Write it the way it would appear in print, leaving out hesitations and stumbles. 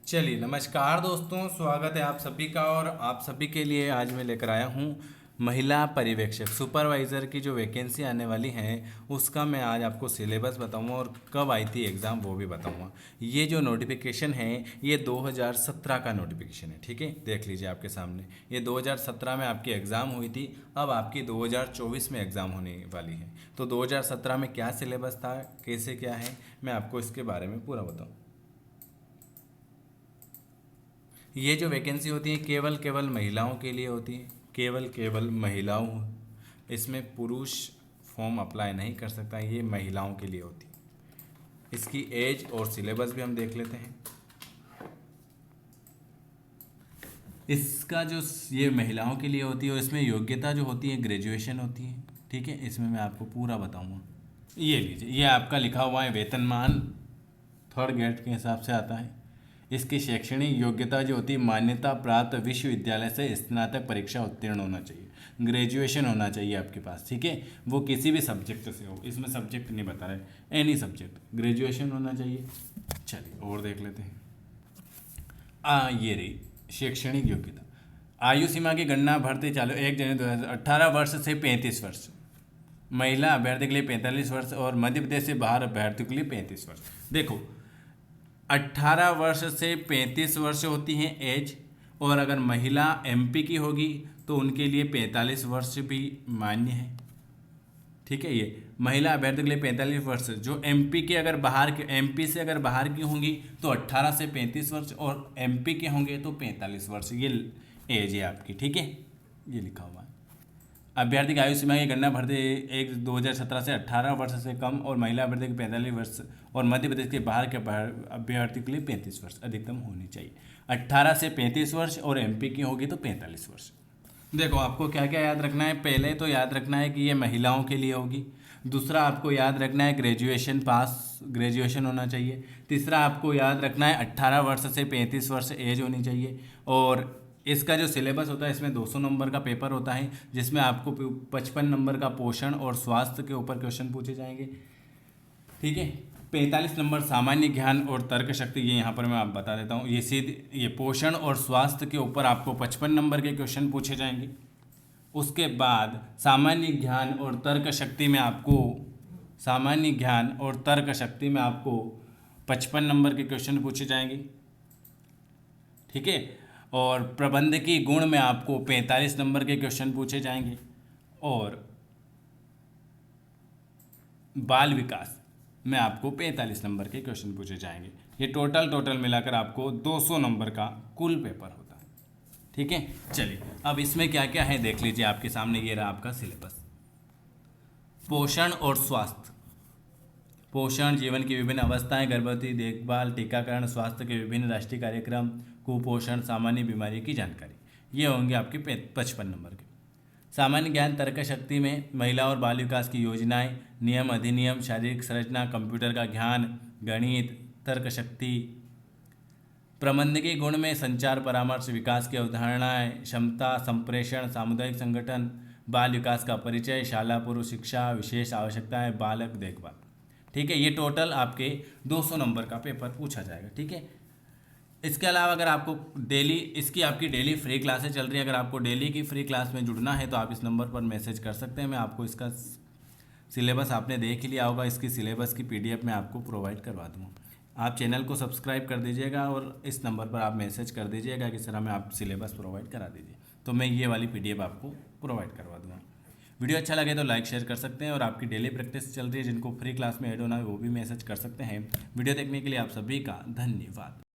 चलिए नमस्कार दोस्तों, स्वागत है आप सभी का। और आप सभी के लिए आज मैं लेकर आया हूँ महिला पर्यवेक्षक सुपरवाइज़र की जो वैकेंसी आने वाली है उसका मैं आज आपको सिलेबस बताऊंगा और कब आई थी एग्ज़ाम वो भी बताऊंगा। ये जो नोटिफिकेशन है ये 2017 का नोटिफिकेशन है, ठीक है। देख लीजिए आपके सामने, ये 2017 में आपकी एग्ज़ाम हुई थी, अब आपकी 2024 में एग्ज़ाम होने वाली है। तो 2017 में क्या सिलेबस था, कैसे क्या है, मैं आपको इसके बारे में पूरा बताऊँ। ये जो वैकेंसी होती है केवल महिलाओं के लिए होती है, केवल महिलाओं। इसमें पुरुष फॉर्म अप्लाई नहीं कर सकता, ये महिलाओं के लिए होती है। इसकी एज और सिलेबस भी हम देख लेते हैं। इसका जो ये महिलाओं के लिए होती है और इसमें योग्यता जो होती है ग्रेजुएशन होती है, ठीक है। इसमें मैं आपको पूरा बताऊंगा। ये लीजिए, ये आपका लिखा हुआ है वेतनमान थर्ड ग्रेड के हिसाब से आता है। इसकी शैक्षणिक योग्यता जो होती है मान्यता प्राप्त विश्वविद्यालय से स्नातक परीक्षा उत्तीर्ण होना चाहिए, ग्रेजुएशन होना चाहिए आपके पास, ठीक है। वो किसी भी सब्जेक्ट से हो, इसमें सब्जेक्ट नहीं बता रहे, एनी सब्जेक्ट ग्रेजुएशन होना चाहिए। चलिए और देख लेते हैं। ये रही शैक्षणिक योग्यता। आयु सीमा की गणना भर्ती चालू 1 जनवरी 2018 वर्ष से 35 वर्ष, महिला अभ्यर्थी के लिए 45 वर्ष और मध्य प्रदेश से बाहर अभ्यर्थियों के लिए 35 वर्ष। देखो, 18 वर्ष से 35 वर्ष होती हैं एज, और अगर महिला एमपी की होगी तो उनके लिए 45 वर्ष भी मान्य है, ठीक है। ये महिला अभ्यर्थी के लिए 45 वर्ष, जो एमपी के अगर बाहर के एमपी से अगर बाहर की होंगी तो 18 से 35 वर्ष, और एमपी के होंगे तो 45 वर्ष, ये एज है आपकी, ठीक है। ये लिखा हुआ है। अभ्यर्थी की आयु सीमा की गणना भर्ती 1 2017 से 18 वर्ष से कम और महिला अभ्यर्थी के 45 वर्ष और मध्य प्रदेश के बाहर के अभ्यर्थी के लिए 35 वर्ष अधिकतम होनी चाहिए। 18 से 35 वर्ष और एमपी की होगी तो 45 वर्ष। देखो, आपको क्या क्या याद रखना है। पहले तो याद रखना है कि ये महिलाओं के लिए होगी। दूसरा आपको याद रखना है ग्रेजुएशन होना चाहिए। तीसरा आपको याद रखना है 18 वर्ष से 35 वर्ष एज होनी चाहिए। और इसका जो सिलेबस होता है इसमें 200 नंबर का पेपर होता है, जिसमें आपको 55 नंबर का पोषण और स्वास्थ्य के ऊपर क्वेश्चन पूछे जाएंगे, ठीक है। 45 नंबर सामान्य ज्ञान और तर्क शक्ति, ये यहाँ पर मैं आप बता देता हूँ। ये पोषण और स्वास्थ्य के ऊपर आपको 55 नंबर के क्वेश्चन पूछे जाएंगे। उसके बाद सामान्य ज्ञान और तर्क शक्ति में आपको 55 नंबर के क्वेश्चन पूछे जाएंगे, ठीक है। और प्रबंधकीय गुण में आपको 45 नंबर के क्वेश्चन पूछे जाएंगे। और बाल विकास में आपको 45 नंबर के क्वेश्चन पूछे जाएंगे। ये टोटल मिलाकर आपको 200 नंबर का कुल पेपर होता है, ठीक है। चलिए अब इसमें क्या क्या है देख लीजिए, आपके सामने ये रहा आपका सिलेबस। पोषण और स्वास्थ्य। पोषण, जीवन की विभिन्न अवस्थाएं, गर्भवती देखभाल, टीकाकरण, स्वास्थ्य के विभिन्न राष्ट्रीय कार्यक्रम, कुपोषण, सामान्य बीमारी की जानकारी, ये होंगे आपके 55 नंबर के। सामान्य ज्ञान तर्क शक्ति में महिला और बाल विकास की योजनाएं, नियम अधिनियम, शारीरिक संरचना, कंप्यूटर का ज्ञान, गणित, तर्क शक्ति। प्रबंधकीय गुण में संचार, परामर्श, विकास की अवधारणाएं, क्षमता, संप्रेषण, सामुदायिक संगठन, बाल विकास का परिचय, शाला पूर्व शिक्षा, विशेष आवश्यकताएं, बालक देखभाल, ठीक है। ये टोटल आपके 200 नंबर का पेपर पूछा जाएगा, ठीक है। इसके अलावा अगर आपको आपकी डेली फ्री क्लासेस चल रही है, अगर आपको डेली की फ्री क्लास में जुड़ना है तो आप इस नंबर पर मैसेज कर सकते हैं। मैं आपको इसका सिलेबस आपने देख ही लिया होगा, इसकी सिलेबस की पीडीएफ मैं आपको प्रोवाइड करवा दूँगा। आप चैनल को सब्सक्राइब कर दीजिएगा और इस नंबर पर आप मैसेज कर दीजिएगा कि सर हमें आप सिलेबस प्रोवाइड करा दीजिए, तो मैं ये वाली पीडीएफ आपको प्रोवाइड करवा दूँगा। वीडियो अच्छा लगे तो लाइक शेयर कर सकते हैं, और आपकी डेली प्रैक्टिस चल रही है जिनको फ्री क्लास में ऐड होना है वो भी मैसेज कर सकते हैं। वीडियो देखने के लिए आप सभी का धन्यवाद।